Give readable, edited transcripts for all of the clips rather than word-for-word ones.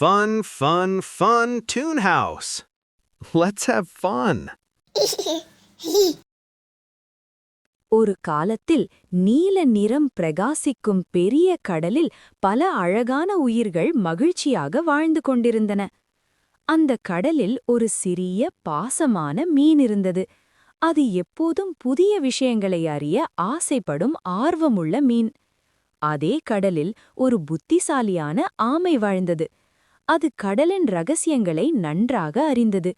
Fun, fun, fun Toon House. Let's have fun. ஒரு காலத்தில் நீல நிறம் பிரகாசிக்கும் பெரிய கடலில் பல அழகான உயிர்கள் மகிழ்ச்சியாக வாழ்ந்து கொண்டிருந்தன. அந்த கடலில் ஒரு சிறிய பாசமான மீன் இருந்தது. அது எப்போதும் புதிய விஷயங்களை அறிய ஆசைப்படும் ஆர்வமுள்ள மீன். அதே கடலில் ஒரு புத்திசாலியான ஆமை வாழ்ந்தது. அது கடலின் ரகசியங்களை நன்றாக அறிந்தது.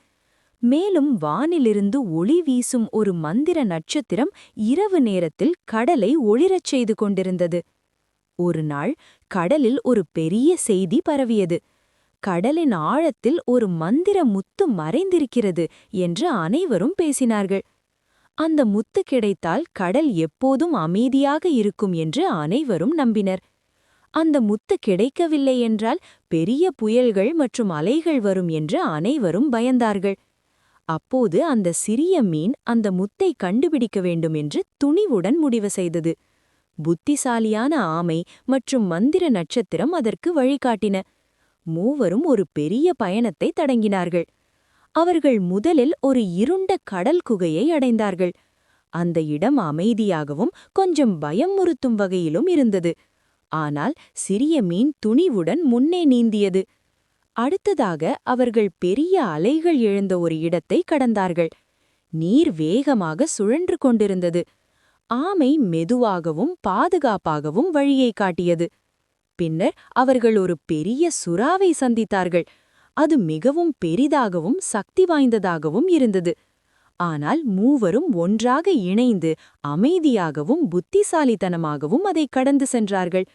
மேலும் வானிலிருந்து ஒளி வீசும் ஒரு மந்திர நட்சத்திரம் இரவு நேரத்தில் கடலை ஒளிரச் செய்து கொண்டிருந்தது. ஒரு நாள் கடலில் ஒரு பெரிய செய்தி பரவியது. கடலின் ஆழத்தில் ஒரு மந்திர முத்து மறைந்திருக்கிறது என்று அனைவரும் பேசினார்கள். அந்த முத்து கிடைத்தால் கடல் எப்போதும் அமைதியாக இருக்கும் என்று அனைவரும் நம்பினர். அந்த முத்து கிடைக்கவில்லை என்றால் பெரிய புயல்கள் மற்றும் அலைகள் வரும் என்று அனைவரும் பயந்தார்கள். அப்போது அந்த சிறிய மீன் அந்த முத்தை கண்டுபிடிக்க வேண்டும் என்று துணிவுடன் முடிவு செய்தது. புத்திசாலியான ஆமை மற்றும் மந்திர நட்சத்திரம் அதற்கு வழிகாட்டின. மூவரும் ஒரு பெரிய பயணத்தை தொடங்கினார்கள். அவர்கள் முதலில் ஒரு இருண்ட கடல் குகையை அடைந்தார்கள். அந்த இடம் அமைதியாகவும் கொஞ்சம் பயமுறுத்தும் வகையிலும் இருந்தது. ஆனால் சிறிய மீன் துணிவுடன் முன்னே நீந்தியது. அடுத்ததாக அவர்கள் பெரிய அலைகள் எழுந்த ஒரு இடத்தை கடந்தார்கள். நீர் வேகமாக சுழன்று கொண்டிருந்தது. ஆமை மெதுவாகவும் பாதுகாப்பாகவும் வழியை காட்டியது. பின்னர் அவர்கள் ஒரு பெரிய சுறாவை சந்தித்தார்கள். அது மிகவும் பெரிதாகவும் சக்தி வாய்ந்ததாகவும் இருந்தது. ஆனால் மூவரும் ஒன்றாக இணைந்து அமைதியாகவும் புத்திசாலித்தனமாகவும் அதை கடந்து சென்றார்கள்.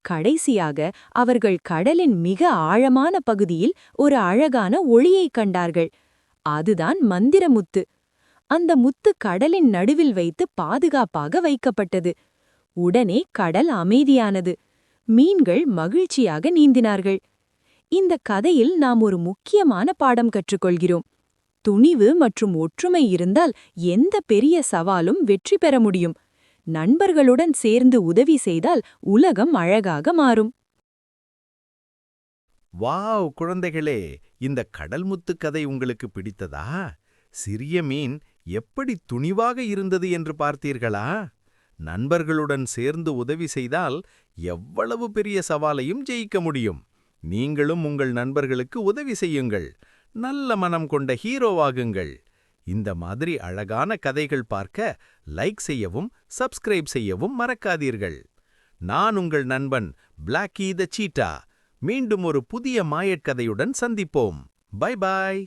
கடைசியாக அவர்கள் கடலின் மிக ஆழமான பகுதியில் ஒரு அழகான ஒளியைக் கண்டார்கள். அதுதான் மந்திரமுத்து. அந்த முத்து கடலின் நடுவில் வைத்து பாதுகாப்பாக வைக்கப்பட்டது. உடனே கடல் அமைதியானது. மீன்கள் மகிழ்ச்சியாக நீந்தினார்கள். இந்த கதையில் நாம் ஒரு முக்கியமான பாடம் கற்றுக்கொள்கிறோம். துணிவு மற்றும் ஒற்றுமை இருந்தால் எந்த பெரிய சவாலும் வெற்றி பெற முடியும். நண்பர்களுடன் சேர்ந்து உதவி செய்தால் உலகம் அழகாக மாறும். வாவ் குழந்தைகளே, இந்த கடல்முத்து கதை உங்களுக்கு பிடித்ததா? சிறிய மீன் எப்படி துணிவாக இருந்தது என்று பார்த்தீர்களா? நண்பர்களுடன் சேர்ந்து உதவி செய்தால் எவ்வளவு பெரிய சவாலையும் ஜெயிக்க முடியும். நீங்களும் உங்கள் நண்பர்களுக்கு உதவி செய்யுங்கள். நல்ல மனம் கொண்ட ஹீரோவாகுங்கள். இந்த மாதிரி அழகான கதைகள் பார்க்க லைக் செய்யவும் சப்ஸ்கிரைப் செய்யவும் மறக்காதீர்கள். நான் உங்கள் நண்பன் பிளாக்கி த சீட்டா. மீண்டும் ஒரு புதிய மாயக்கதையுடன் சந்திப்போம். Bye bye.